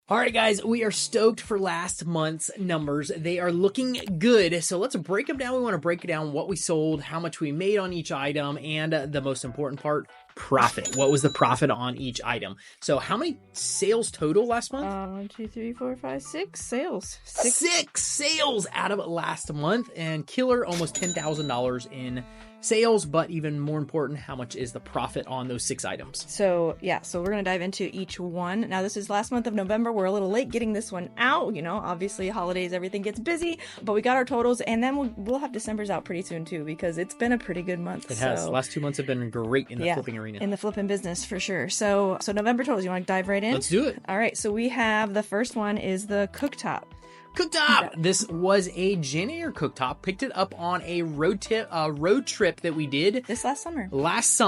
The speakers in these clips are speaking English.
All right, guys, we are stoked for last month's numbers. They are looking good. So let's break them down. We want to break down what we sold, how much we made on each item, and the most important part, profit. What was the profit on each item? So how many sales total last month? 1, 2, 3, 4, 5, 6 sales. Six sales out of last month, and killer, almost $10,000 in sales, but even more important, how much is the profit on those 6 items? So yeah, so we're going to dive into each one. Now this is last month of November. We're a little late getting this one out, you know, obviously holidays, everything gets busy, but we got our totals, and then we'll have December's out pretty soon too, because it's been a pretty good month. It has. The last 2 months have been great in the flipping arena. In the flipping business for sure. So November totals, you want to dive right in? Let's do it. All right, so we have the first one is the Cooktop. Cooktop! This was a JennAir cooktop. Picked it up on a road trip that we did. This last summer. This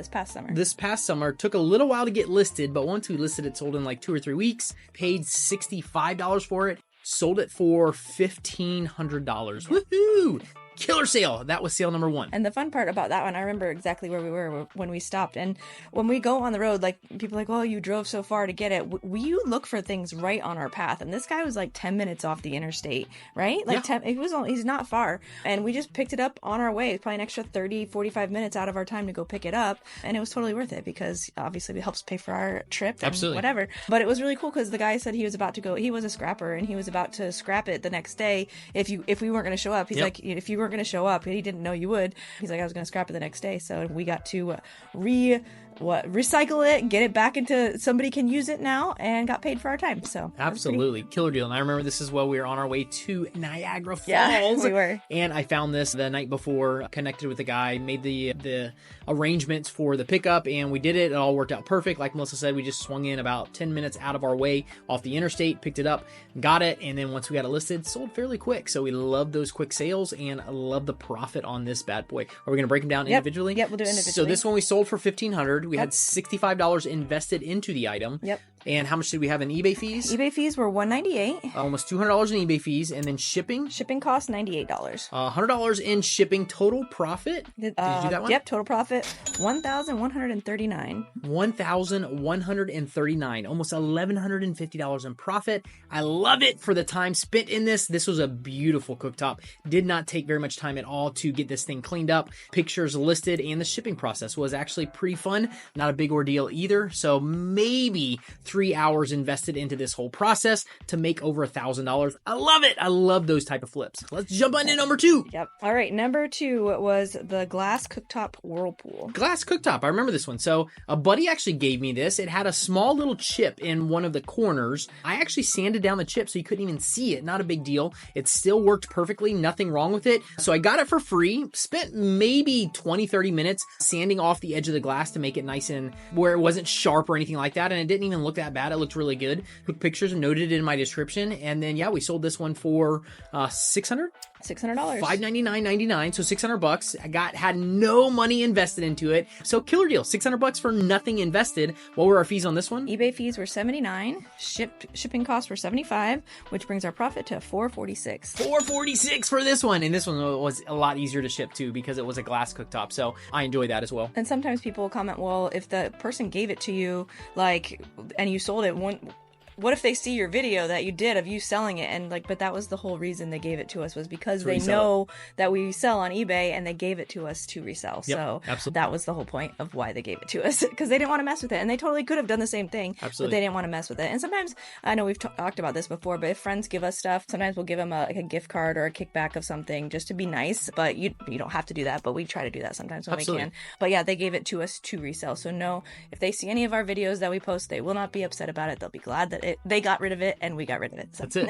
past summer. This past summer. Took a little while to get listed, but once we listed it, sold in like 2 or 3 weeks. Paid $65 for it. Sold it for $1,500. Woohoo! Killer sale. That was sale number 1. And the fun part about that one, I remember exactly where we were when we stopped. And when we go on the road, like people are like, oh, you drove so far to get it. We look for things right on our path. And this guy was like 10 minutes off the interstate, right? Like 10, he's not far. And we just picked it up on our way. It's probably an extra 30, 45 minutes out of our time to go pick it up. And it was totally worth it because obviously it helps pay for our trip and Absolutely. Whatever. But it was really cool because the guy said he was about to go, he was a scrapper and he was about to scrap it the next day if we weren't going to show up. He's like, if you weren't going to show up, he didn't know you would. He's like, I was going to scrap it the next day. So we got to recycle it, get it back into somebody can use it now, and got paid for our time. So absolutely killer deal. And I remember this is while we were on our way to Niagara Falls. Yeah, we were. And I found this the night before, connected with the guy, made the arrangements for the pickup, and we did it. It all worked out perfect. Like Melissa said, we just swung in about 10 minutes out of our way off the interstate, picked it up, got it, and then once we got it listed, sold fairly quick. So we love those quick sales, and I love the profit on this bad boy. Are we going to break them down individually? Yep, we'll do it individually. So this one we sold for $1,500. We had $65 invested into the item. Yep. And how much did we have in eBay fees? eBay fees were $198. Almost $200 in eBay fees, and then shipping. Shipping cost $98. $100 in shipping. Total profit. Did you do that one? Yep. Total profit $1,139. $1,139. Almost $1,150 in profit. I love it for the time spent in this. This was a beautiful cooktop. Did not take very much time at all to get this thing cleaned up. Pictures listed, and the shipping process was actually pretty fun. Not a big ordeal either. So maybe 3 hours invested into this whole process to make over $1,000. I love it. I love those type of flips. Let's jump on to number 2. Yep. All right. Number 2 was the glass cooktop whirlpool. Glass cooktop. I remember this one. So a buddy actually gave me this. It had a small little chip in one of the corners. I actually sanded down the chip so you couldn't even see it. Not a big deal. It still worked perfectly. Nothing wrong with it. So I got it for free. Spent maybe 20, 30 minutes sanding off the edge of the glass to make it nice and where it wasn't sharp or anything like that. And it didn't even look that bad. It looked really good. Took pictures and noted it in my description. And then, yeah, we sold this one for $600. $599.99, so $600. I had no money invested into it, so killer deal. $600 for nothing invested. What were our fees on this one? eBay fees were $79. Shipping costs were $75, which brings our profit to $446. $446 for this one, and this one was a lot easier to ship too because it was a glass cooktop. So I enjoy that as well. And sometimes people will comment, well, if the person gave it to you, like, and you sold it what if they see your video that you did of you selling it and like, but that was the whole reason they gave it to us was because they know that we sell on eBay and they gave it to us to resell. Yep, so absolutely. That was the whole point of why they gave it to us because they didn't want to mess with it, and they totally could have done the same thing, absolutely, but they didn't want to mess with it. And sometimes, I know we've talked about this before, but if friends give us stuff, sometimes we'll give them a gift card or a kickback of something just to be nice, but you don't have to do that, but we try to do that sometimes when absolutely. we can. But yeah, they gave it to us to resell. So no, if they see any of our videos that we post, they will not be upset about it. They'll be glad that they got rid of it and we got rid of it. So. That's it.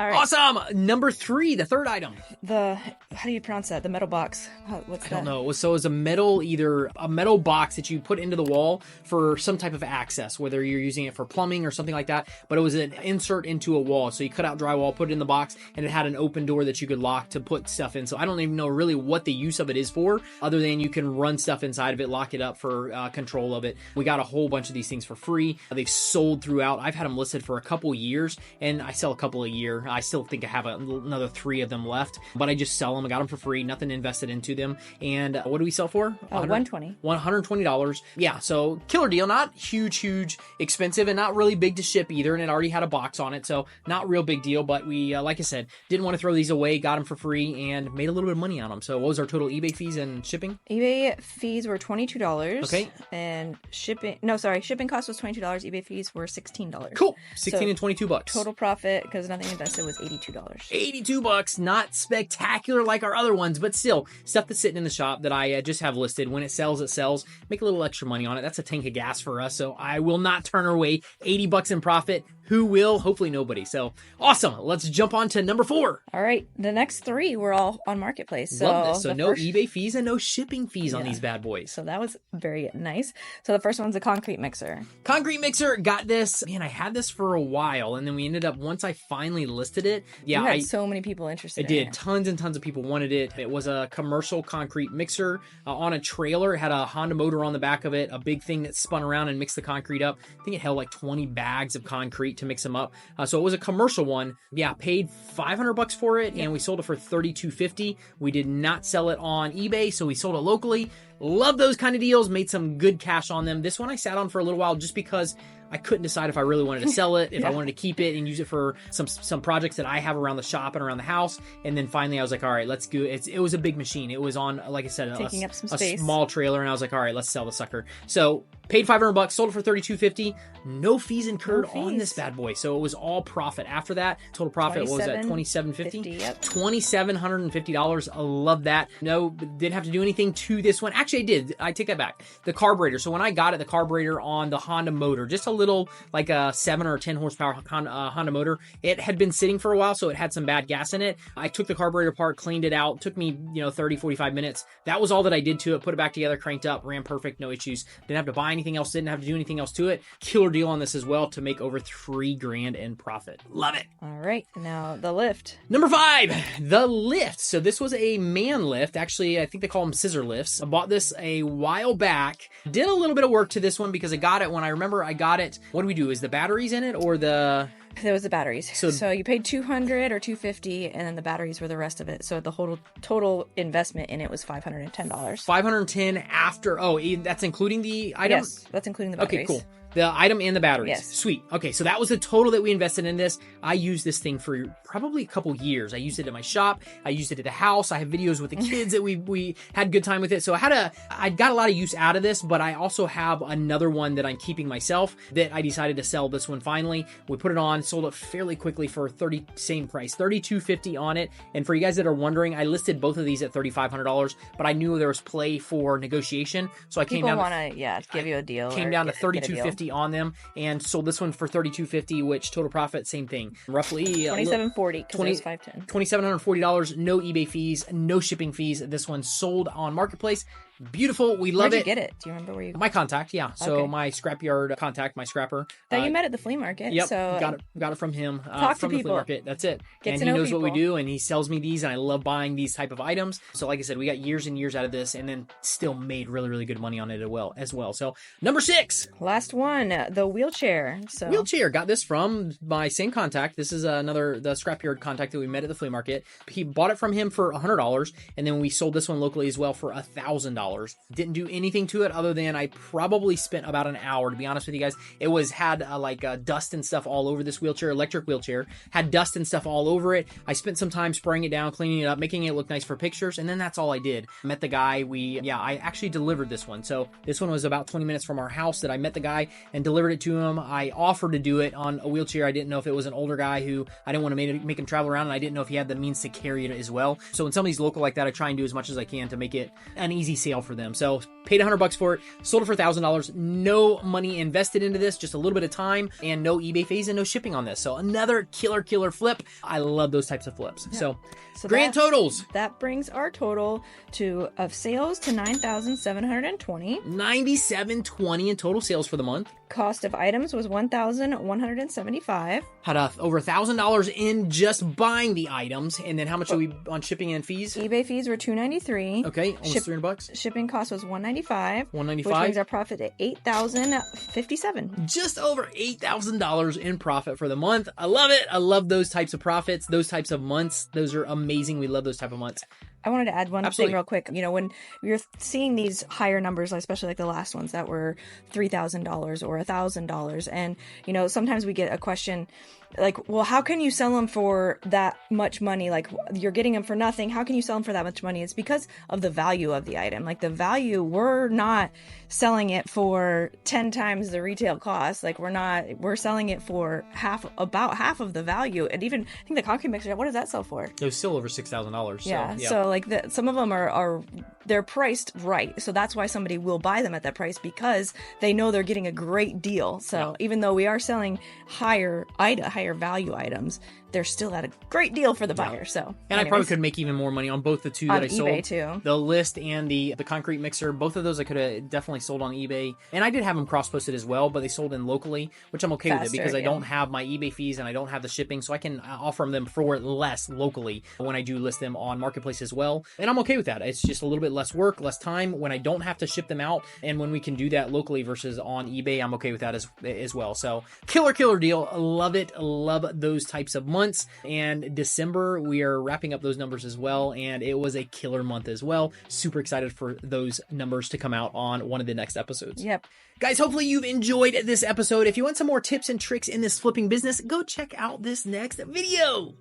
All right. Awesome. Number 3, the third item. How do you pronounce that? The metal box. What's that? I don't know. So it's either a metal box that you put into the wall for some type of access, whether you're using it for plumbing or something like that. But it was an insert into a wall. So you cut out drywall, put it in the box, and it had an open door that you could lock to put stuff in. So I don't even know really what the use of it is for, other than you can run stuff inside of it, lock it up for control of it. We got a whole bunch of these things for free. They've sold throughout. I've had them listed for a couple years, and I sell a couple a year. here. I still think I have another 3 of them left, but I just sell them. I got them for free, nothing invested into them. And what do we sell for? $120. Yeah, so killer deal. Not huge expensive, and not really big to ship either, and it already had a box on it, so not real big deal. But we, like I said, didn't want to throw these away, got them for free, and made a little bit of money on them. So what was our total eBay fees and shipping? eBay fees were $22. Okay. And shipping cost was $22. eBay fees were $16. Cool. 16 and 22 bucks. Total profit, because nothing invested, was $82. $82. Not spectacular like our other ones, but still stuff that's sitting in the shop that I just have listed. When it sells, it sells. Make a little extra money on it. That's a tank of gas for us, so I will not turn away $80 in profit. Who will? Hopefully nobody. So awesome. Let's jump on to number 4. All right. The next 3 were all on Marketplace. So love this. So no eBay fees and no shipping fees on these bad boys. So that was very nice. So the first one's a concrete mixer. Concrete mixer. Got this. Man, I had this for a while, and then we ended up, once I finally listed it. Yeah, you had so many people interested. I did. Tons and tons of people wanted it. It was a commercial concrete mixer on a trailer. It had a Honda motor on the back of it, a big thing that spun around and mixed the concrete up. I think it held like 20 bags of concrete to mix them up. So it was a commercial one. Yeah, paid $500 for it, and we sold it for $32.50. We did not sell it on eBay, so we sold it locally. Love those kind of deals. Made some good cash on them. This one I sat on for a little while just because I couldn't decide if I really wanted to sell it, if I wanted to keep it and use it for some projects that I have around the shop and around the house. And then finally I was like, all right, let's go. It was a big machine. It was on, like I said, taking up some space. A small trailer. And I was like, all right, let's sell the sucker. So paid $500, sold it for $32.50. No fees incurred on this bad boy. So it was all profit. After that, total profit was at $27.50. Yep. $2,750. I love that. No, didn't have to do anything to this one. Actually, I did. I take that back. The carburetor. So when I got it, the carburetor on the Honda motor, just a little, like a 7 or 10 horsepower Honda motor, it had been sitting for a while, so it had some bad gas in it. I took the carburetor apart, cleaned it out. Took me, 30, 45 minutes. That was all that I did to it. Put it back together, cranked up, ran perfect, no issues. Didn't have to buy anything else, didn't have to do anything else to it. Killer deal on this as well to make over $3,000 in profit. Love it. All right, now the lift. Number 5, the lift. So this was a man lift. Actually, I think they call them scissor lifts. I bought this a while back. Did a little bit of work to this one because I got it when I remember I got it. What do we do? Is the batteries in it or the... There was the batteries. So you paid $200 or $250, and then the batteries were the rest of it. So the total investment in it was $510. $510 after. Oh, that's including the item? Yes, that's including the batteries. Okay, cool. The item and the batteries. Yes. Sweet. Okay, so that was the total that we invested in this. I used this thing for probably a couple years. I used it at my shop. I used it at the house. I have videos with the kids that we had good time with it. So I got a lot of use out of this, but I also have another one that I'm keeping myself that I decided to sell this one finally. We put it on, sold it fairly quickly for same price, $32.50 on it. And for you guys that are wondering, I listed both of these at $3,500, but I knew there was play for negotiation. So I came down to give you a deal. Came down to $32.50 on them and sold this one for $32.50, which total profit, same thing. Roughly $27.40 because it was $510. $2,740, no eBay fees, no shipping fees. This one sold on Marketplace. Beautiful. We love it. Where'd you get it? Do you remember where you... My contact, yeah. So my scrapyard contact, my scrapper. That you met at the flea market. Yep. So got it from him. Talk from to the people. Flea market. That's it. Get and to he know knows people. what we do, and he sells me these, and I love buying these type of items. So like I said, we got years and years out of this, and then still made really, really good money on it as well. So number 6. Last one, the wheelchair. Wheelchair. Got this from my same contact. This is the scrapyard contact that we met at the flea market. He bought it from him for $100, and then we sold this one locally as well for $1,000. Didn't do anything to it other than I probably spent about an hour, to be honest with you guys. It had dust and stuff all over this wheelchair, electric wheelchair, had dust and stuff all over it. I spent some time spraying it down, cleaning it up, making it look nice for pictures, and then that's all I did. Met the guy. I actually delivered this one. So this one was about 20 minutes from our house that I met the guy and delivered it to him. I offered to do it on a wheelchair. I didn't know if it was an older guy who I didn't want to make him travel around, and I didn't know if he had the means to carry it as well. So when somebody's local like that, I try and do as much as I can to make it an easy sale for them. So paid $100 for it, sold it for $1,000. No money invested into this, just a little bit of time, and no eBay fees and no shipping on this. So another killer flip. I love those types of flips. Yeah. So grand totals. That brings our total of sales to $9,720. $9,720 in total sales for the month. Cost of items was $1,175. Had over $1,000 in just buying the items. And then how much are we on shipping and fees? eBay fees were $293. Okay, almost $300. Shipping cost was $195. $195. Which brings our profit at $8,057. Just over $8,000 in profit for the month. I love it. I love those types of profits, those types of months. Those are amazing. We love those type of months. I wanted to add one Absolutely. thing real quick. You know, when you're seeing these higher numbers, especially like the last ones that were $3,000 or $1,000, and, you know, sometimes we get a question like, well, how can you sell them for that much money? Like, you're getting them for nothing. How can you sell them for that much money? It's because of the value of the item. Like, the value, we're not selling it for 10 times the retail cost. Like, we're selling it for about half of the value. And even, I think the concrete mixer, what does that sell for? It was still over $6,000. Yeah. So like some of them are they're priced right. So that's why somebody will buy them at that price, because they know they're getting a great deal. So even though we are selling higher value items, they're still at a great deal for the buyer. So, and I probably could make even more money on both the two that I sold. On eBay too. The list and the concrete mixer, both of those I could have definitely sold on eBay. And I did have them cross-posted as well, but they sold in locally, which I'm okay with it because I don't have my eBay fees and I don't have the shipping, so I can offer them for less locally when I do list them on Marketplace as well. And I'm okay with that. It's just a little bit less work, less time when I don't have to ship them out, and when we can do that locally versus on eBay, I'm okay with that as well. So killer deal. Love it. Love those types of months. And December, we are wrapping up those numbers as well, and it was a killer month as well. Super excited for those numbers to come out on one of the next episodes. Yep. Guys, hopefully you've enjoyed this episode. If you want some more tips and tricks in this flipping business, go check out this next video.